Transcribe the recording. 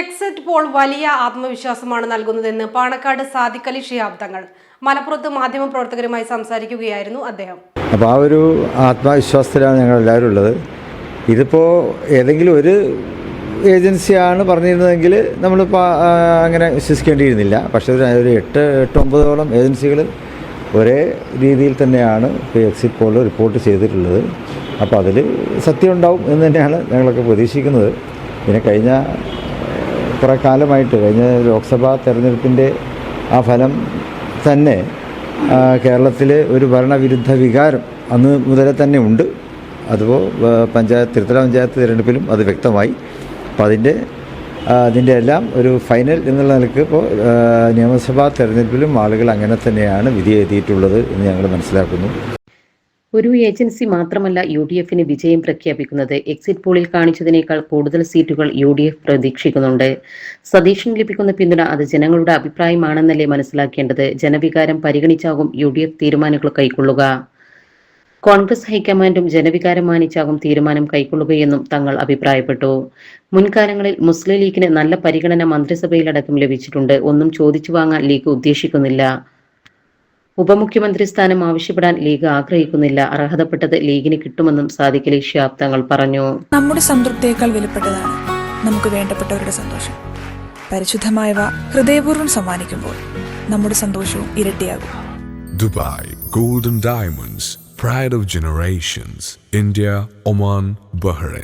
Exit poll വലിയ ആത്മവിശ്വാസമാണ് നൽകുന്നതെന്ന് പാണക്കാട് സാദിഖ് അലി ശിഹാബ് തങ്ങൾ മലപ്പുറത്ത് മാധ്യമപ്രവർത്തകരുമായി സംസാരിക്കുകയായിരുന്നു അദ്ദേഹം. അപ്പോൾ ആ ഒരു ആത്മവിശ്വാസത്തിലാണ് ഞങ്ങൾ എല്ലാവരും ഉള്ളത്. ഇതിപ്പോൾ ഏതെങ്കിലും ഒരു ഏജൻസിയാണ് പറഞ്ഞിരുന്നതെങ്കിൽ നമ്മളിപ്പോൾ അങ്ങനെ വിശ്വസിക്കേണ്ടിയിരുന്നില്ല. പക്ഷേ ഒരു 8-9ഓളം ഏജൻസികൾ ഒരേ രീതിയിൽ തന്നെയാണ് ഇപ്പോൾ എക്സിറ്റ് പോൾ റിപ്പോർട്ട് ചെയ്തിട്ടുള്ളത്. അപ്പോൾ അതിൽ സത്യം ഉണ്ടാവും എന്ന് തന്നെയാണ് ഞങ്ങളൊക്കെ പ്രതീക്ഷിക്കുന്നത്. പിന്നെ കഴിഞ്ഞ കുറേ കാലമായിട്ട് കഴിഞ്ഞ ലോക്സഭാ തെരഞ്ഞെടുപ്പിൻ്റെ ആ ഫലം തന്നെ കേരളത്തിൽ ഒരു ഭരണവിരുദ്ധ വികാരം അന്ന് മുതലേ തന്നെ ഉണ്ട്. അതുപോലെ ത്രിതല പഞ്ചായത്ത് തിരഞ്ഞെടുപ്പിലും അത് വ്യക്തമായി. അപ്പോൾ അതിൻ്റെ എല്ലാം ഒരു ഫൈനൽ എന്നുള്ള നിലക്ക് ഇപ്പോൾ നിയമസഭാ തെരഞ്ഞെടുപ്പിലും ആളുകൾ അങ്ങനെ തന്നെയാണ് വിധി എഴുതിയിട്ടുള്ളത് എന്ന് ഞങ്ങൾ മനസ്സിലാക്കുന്നു. ഒരു ഏജൻസി മാത്രമല്ല UDFന് വിജയം പ്രഖ്യാപിക്കുന്നത്. എക്സിറ്റ് പോളിൽ കാണിച്ചതിനേക്കാൾ കൂടുതൽ സീറ്റുകൾ UDF പ്രതീക്ഷിക്കുന്നുണ്ട്. സതീഷിന് ലഭിക്കുന്ന പിന്തുണ അത് ജനങ്ങളുടെ അഭിപ്രായമാണെന്നല്ലേ മനസ്സിലാക്കേണ്ടത്. ജനവികാരം പരിഗണിച്ചാകും UDF തീരുമാനങ്ങൾ കൈക്കൊള്ളുക. കോൺഗ്രസ് ഹൈക്കമാൻഡും ജനവികാരം മാനിച്ചാകും തീരുമാനം കൈക്കൊള്ളുകയെന്നും തങ്ങൾ അഭിപ്രായപ്പെട്ടു. മുൻകാലങ്ങളിൽ മുസ്ലിം ലീഗിന് നല്ല പരിഗണന മന്ത്രിസഭയിലടക്കം ലഭിച്ചിട്ടുണ്ട്. ഒന്നും ചോദിച്ചു വാങ്ങാൻ ലീഗ് ഉദ്ദേശിക്കുന്നില്ല. ഉപമുഖ്യമന്ത്രി സ്ഥാനം ആവശ്യപ്പെടാൻ ലീഗ് ആഗ്രഹിക്കുന്നില്ല. അർഹതപ്പെട്ടത് ലീഗിന് കിട്ടുമെന്നും സാദിഖ് അലി ശിഹാബ് തങ്ങൾ പറഞ്ഞു. നമ്മുടെ സംതൃപ്തിയേക്കാൾ വിലപ്പെട്ടതാണ് നമുക്ക് വേണ്ടപ്പെട്ടവരുടെ സന്തോഷം. പരിശുദ്ധമായവ ഹൃദയപൂർവ്വം സമ്മാനിക്കുമ്പോൾ നമ്മുടെ സന്തോഷവും ഇരട്ടിയാകും. Dubai golden diamonds, pride of generations. India, Oman, Bahrain.